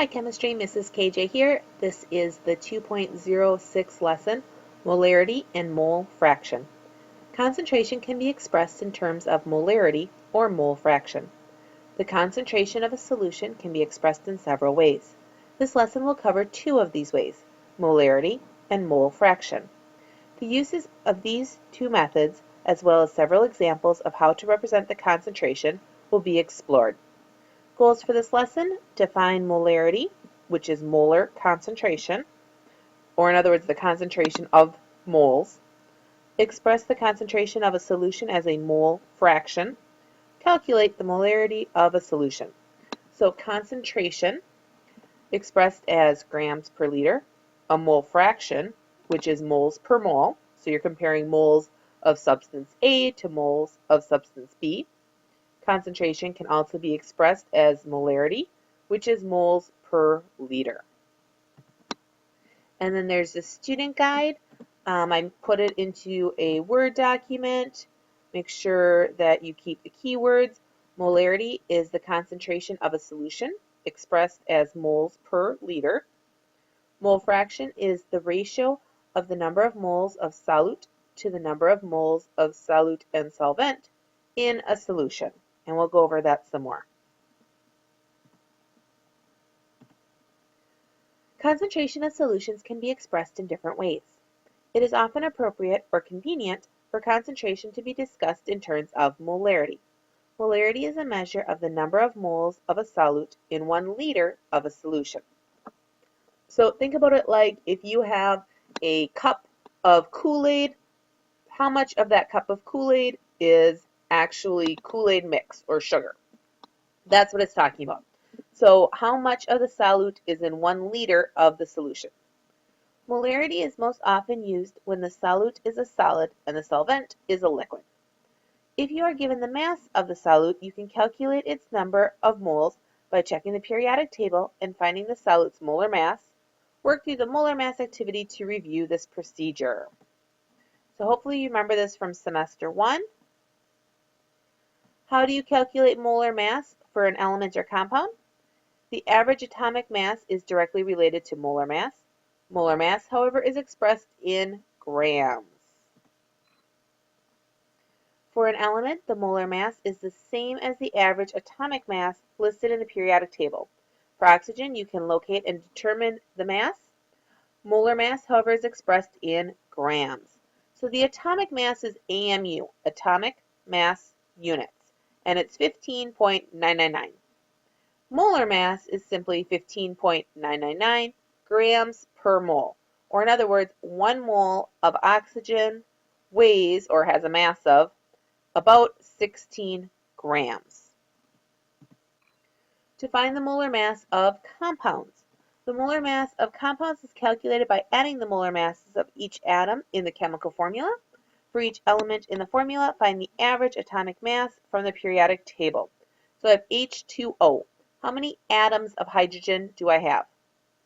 Hi Chemistry, Mrs. KJ here. This is the 2.06 lesson, Molarity and Mole Fraction. Concentration can be expressed in terms of molarity or mole fraction. The concentration of a solution can be expressed in several ways. This lesson will cover two of these ways, molarity and mole fraction. The uses of these two methods, as well as several examples of how to represent the concentration, will be explored. Goals for this lesson: define molarity, which is molar concentration, or in other words, the concentration of moles. Express the concentration of a solution as a mole fraction. Calculate the molarity of a solution. So concentration, expressed as grams per liter. A mole fraction, which is moles per mole. So you're comparing moles of substance A to moles of substance B. Concentration can also be expressed as molarity, which is moles per liter. And then there's the student guide. I put it into a Word document. Make sure that you keep the keywords. Molarity is the concentration of a solution expressed as moles per liter. Mole fraction is the ratio of the number of moles of solute to the number of moles of solute and solvent in a solution. And we'll go over that some more. Concentration of solutions can be expressed in different ways. It is often appropriate or convenient for concentration to be discussed in terms of molarity. Molarity is a measure of the number of moles of a solute in 1 liter of a solution. So think about it like if you have a cup of Kool-Aid, how much of that cup of Kool-Aid is actually Kool-Aid mix or sugar? That's what it's talking about. So how much of the solute is in 1 liter of the solution? Molarity is most often used when the solute is a solid and the solvent is a liquid. If you are given the mass of the solute, you can calculate its number of moles by checking the periodic table and finding the solute's molar mass. Work through the molar mass activity to review this procedure. So hopefully you remember this from semester 1. How do you calculate molar mass for an element or compound? The average atomic mass is directly related to molar mass. Molar mass, however, is expressed in grams. For an element, the molar mass is the same as the average atomic mass listed in the periodic table. For oxygen, you can locate and determine the mass. Molar mass, however, is expressed in grams. So the atomic mass is AMU, atomic mass units, and it's 15.999. Molar mass is simply 15.999 grams per mole, or in other words, 1 mole of oxygen weighs or has a mass of about 16 grams. To find the molar mass of compounds. The molar mass of compounds is calculated by adding the molar masses of each atom in the chemical formula. For each element in the formula, find the average atomic mass from the periodic table. So I have H2O. How many atoms of hydrogen do I have?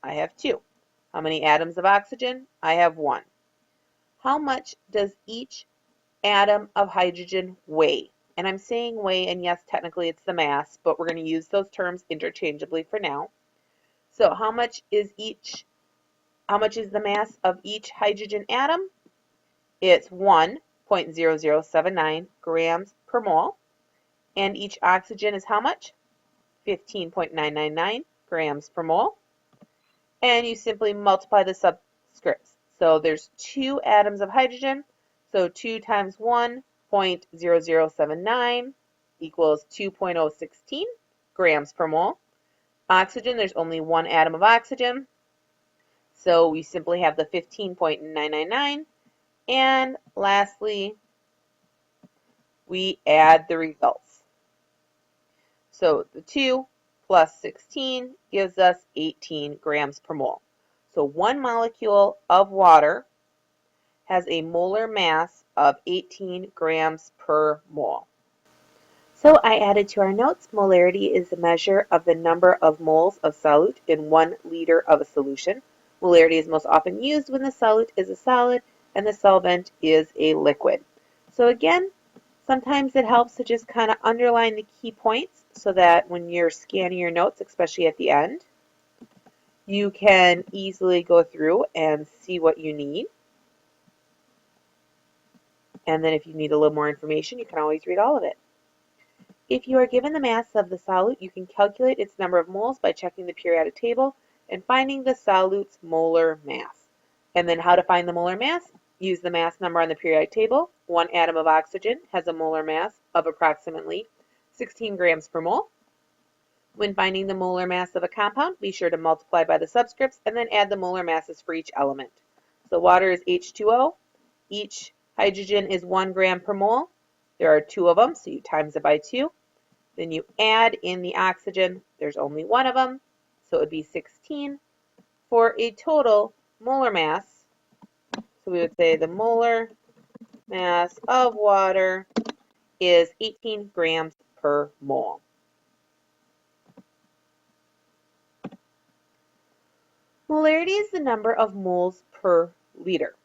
I have 2. How many atoms of oxygen? I have 1. How much does each atom of hydrogen weigh? And I'm saying weigh, and yes, technically it's the mass, but we're going to use those terms interchangeably for now. So how much is the mass of each hydrogen atom? It's 1.0079 grams per mole. And each oxygen is how much? 15.999 grams per mole. And you simply multiply the subscripts. So there's 2 atoms of hydrogen. So 2 times 1.0079 equals 2.016 grams per mole. Oxygen, there's only 1 atom of oxygen. So we simply have the 15.999. And lastly, we add the results. So the 2 plus 16 gives us 18 grams per mole. So 1 molecule of water has a molar mass of 18 grams per mole. So I added to our notes, molarity is the measure of the number of moles of solute in 1 liter of a solution. Molarity is most often used when the solute is a solid and the solvent is a liquid. So again, sometimes it helps to just kind of underline the key points so that when you're scanning your notes, especially at the end, you can easily go through and see what you need. And then if you need a little more information, you can always read all of it. If you are given the mass of the solute, you can calculate its number of moles by checking the periodic table and finding the solute's molar mass. And then how to find the molar mass? Use the mass number on the periodic table. One atom of oxygen has a molar mass of approximately 16 grams per mole. When finding the molar mass of a compound, be sure to multiply by the subscripts and then add the molar masses for each element. So water is H2O. Each hydrogen is 1 gram per mole. There are 2 of them, so you times it by 2. Then you add in the oxygen. There's only 1 of them, so it would be 16 for a total molar mass. So we would say the molar mass of water is 18 grams per mole. Molarity is the number of moles per liter.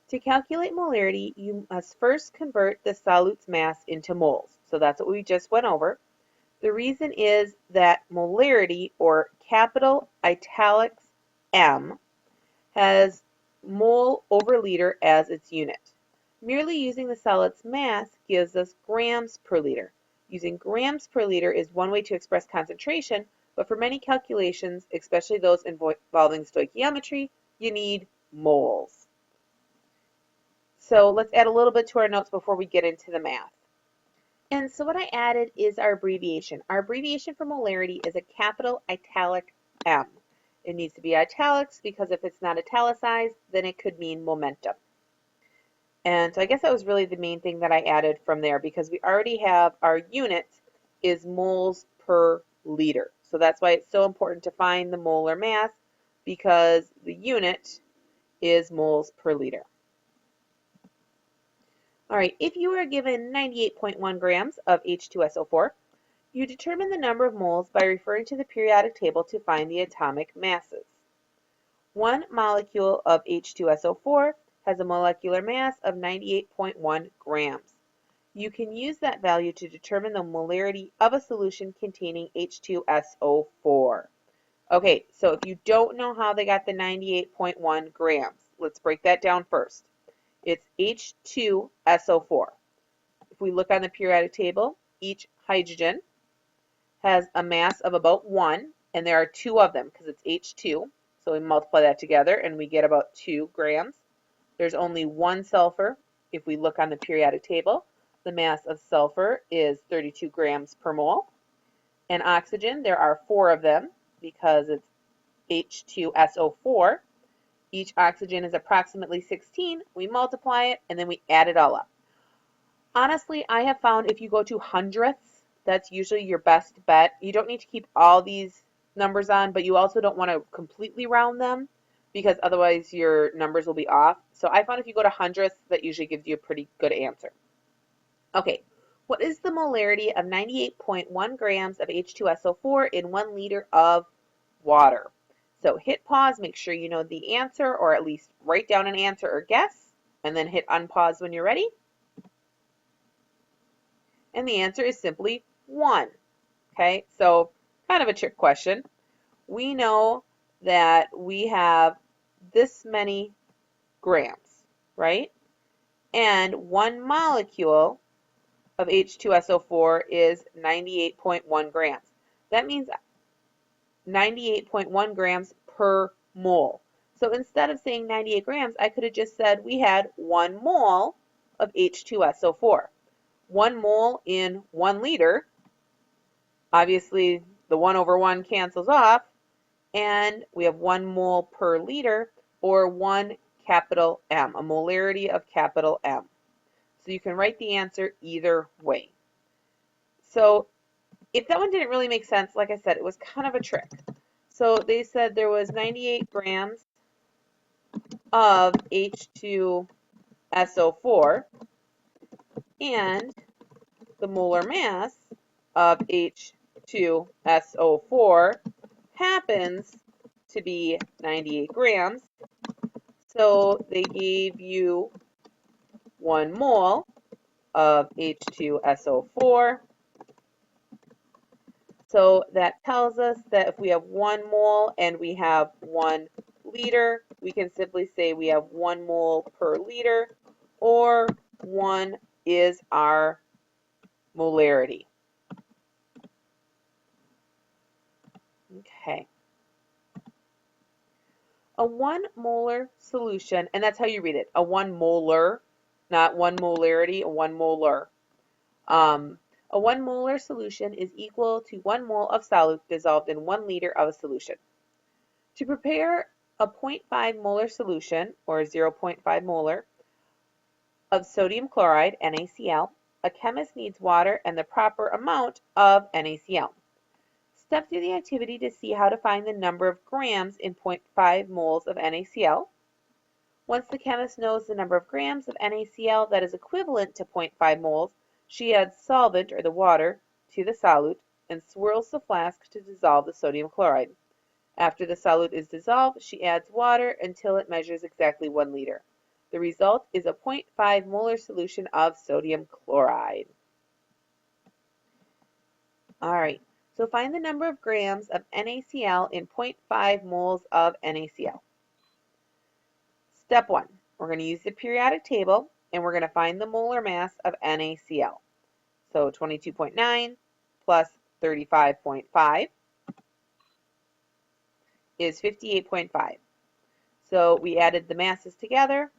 To calculate molarity, you must first convert the solute's mass into moles. So that's what we just went over. The reason is that molarity, or capital italics M, has mole over liter as its unit. Merely using the solute's mass gives us grams per liter. Using grams per liter is one way to express concentration, but for many calculations, especially those involving stoichiometry, you need moles. So let's add a little bit to our notes before we get into the math. And so what I added is our abbreviation. Our abbreviation for molarity is a capital italic M. It needs to be italics because if it's not italicized, then it could mean momentum. And so I guess that was really the main thing that I added from there because we already have our unit is moles per liter. So that's why it's so important to find the molar mass because the unit is moles per liter. All right, if you are given 98.1 grams of H2SO4, you determine the number of moles by referring to the periodic table to find the atomic masses. One molecule of H2SO4 has a molecular mass of 98.1 grams. You can use that value to determine the molarity of a solution containing H2SO4. Okay, so if you don't know how they got the 98.1 grams, let's break that down first. It's H2SO4. If we look on the periodic table, each hydrogen has a mass of about 1, and there are 2 of them because it's H2. So we multiply that together and we get about 2 grams. There's only 1 sulfur. If we look on the periodic table, the mass of sulfur is 32 grams per mole. And oxygen, there are 4 of them because it's H2SO4. Each oxygen is approximately 16. We multiply it and then we add it all up. Honestly, I have found if you go to hundredths, that's usually your best bet. You don't need to keep all these numbers on, but you also don't want to completely round them because otherwise your numbers will be off. So I found if you go to hundredths, that usually gives you a pretty good answer. Okay, what is the molarity of 98.1 grams of H2SO4 in 1 liter of water? So hit pause, make sure you know the answer, or at least write down an answer or guess, and then hit unpause when you're ready. And the answer is simply 1. Okay, so kind of a trick question. We know that we have this many grams, right? And 1 molecule of H2SO4 is 98.1 grams. That means 98.1 grams per mole. So instead of saying 98 grams, I could have just said we had 1 mole of H2SO4. 1 mole in 1 liter, obviously the 1 over 1 cancels off, and we have 1 mole per liter, or 1 capital M, a molarity of capital M. So you can write the answer either way. So if that one didn't really make sense, like I said, it was kind of a trick. So they said there was 98 grams of H2SO4, and the molar mass of H2SO4 happens to be 98 grams. So they gave you 1 mole of H2SO4. So that tells us that if we have 1 mole and we have 1 liter, we can simply say we have 1 mole per liter, or 1 is our molarity. Okay. A 1 molar solution, and that's how you read it, a 1 molar, not 1 molarity, a 1 molar. A 1 molar solution is equal to 1 mole of solute dissolved in 1 liter of a solution. To prepare a 0.5 molar solution, or 0.5 molar, of sodium chloride, NaCl, a chemist needs water and the proper amount of NaCl. Step through the activity to see how to find the number of grams in 0.5 moles of NaCl. Once the chemist knows the number of grams of NaCl that is equivalent to 0.5 moles, she adds solvent, or the water, to the solute and swirls the flask to dissolve the sodium chloride. After the solute is dissolved, she adds water until it measures exactly 1 liter. The result is a 0.5 molar solution of sodium chloride. All right, so find the number of grams of NaCl in 0.5 moles of NaCl. Step 1, we're going to use the periodic table and we're going to find the molar mass of NaCl. So 22.9 plus 35.5 is 58.5. So we added the masses together.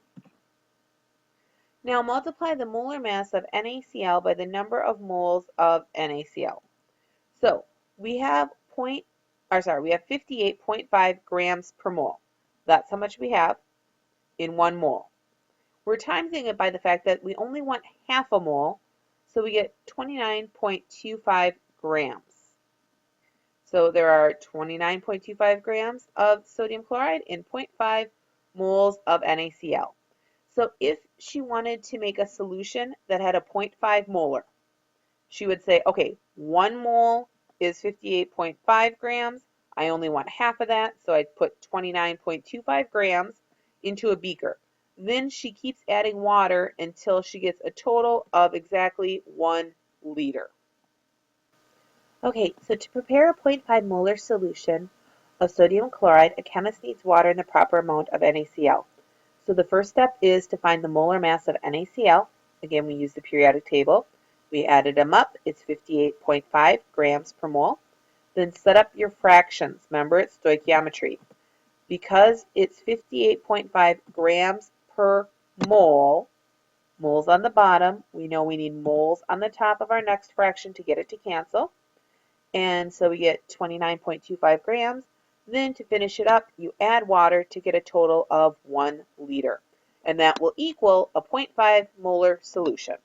Now multiply the molar mass of NaCl by the number of moles of NaCl. So we have 58.5 grams per mole. That's how much we have in 1 mole. We're timesing it by the fact that we only want half a mole, so we get 29.25 grams. So there are 29.25 grams of sodium chloride in 0.5 moles of NaCl. So if she wanted to make a solution that had a 0.5 molar, she would say, okay, 1 mole is 58.5 grams. I only want half of that, so I'd put 29.25 grams into a beaker. Then she keeps adding water until she gets a total of exactly 1 liter. Okay, so to prepare a 0.5 molar solution of sodium chloride, a chemist needs water in the proper amount of NaCl. So the first step is to find the molar mass of NaCl. Again, we use the periodic table. We added them up. It's 58.5 grams per mole. Then set up your fractions. Remember, it's stoichiometry. Because it's 58.5 grams per mole, moles on the bottom, we know we need moles on the top of our next fraction to get it to cancel. And so we get 29.25 grams. Then to finish it up, you add water to get a total of 1 liter. And that will equal a 0.5 molar solution.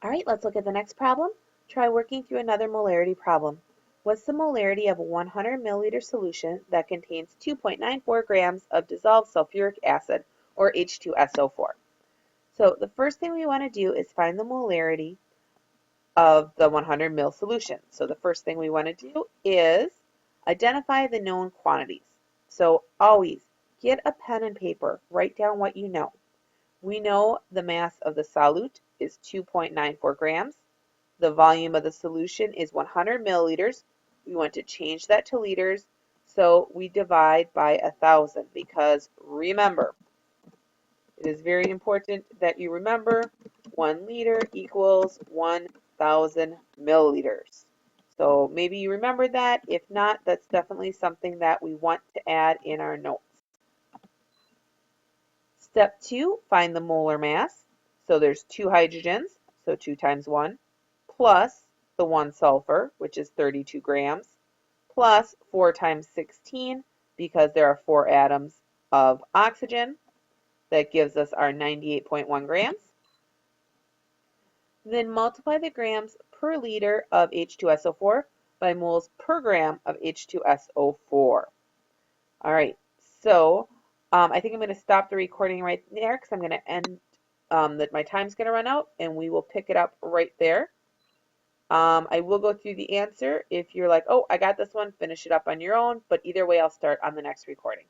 All right, let's look at the next problem. Try working through another molarity problem. What's the molarity of a 100 milliliter solution that contains 2.94 grams of dissolved sulfuric acid, or H2SO4? So the first thing we want to do is find the molarity of the 100 ml solution. So the first thing we want to do is identify the known quantities. So always get a pen and paper, write down what you know. We know the mass of the solute is 2.94 grams. The volume of the solution is 100 milliliters. We want to change that to liters, so we divide by 1,000 because remember, it is very important that you remember 1 liter equals 1,000 milliliters. So maybe you remember that. If not, that's definitely something that we want to add in our notes. Step 2, find the molar mass. So there's 2 hydrogens, so 2 times 1, plus the 1 sulfur, which is 32 grams, plus 4 times 16, because there are 4 atoms of oxygen. That gives us our 98.1 grams. Then multiply the grams per liter of H2SO4 by moles per gram of H2SO4. All right, so I think I'm going to stop the recording right there because I'm going to end, that my time's going to run out, and we will pick it up right there. I will go through the answer. If you're like, oh, I got this one, finish it up on your own, but either way, I'll start on the next recording.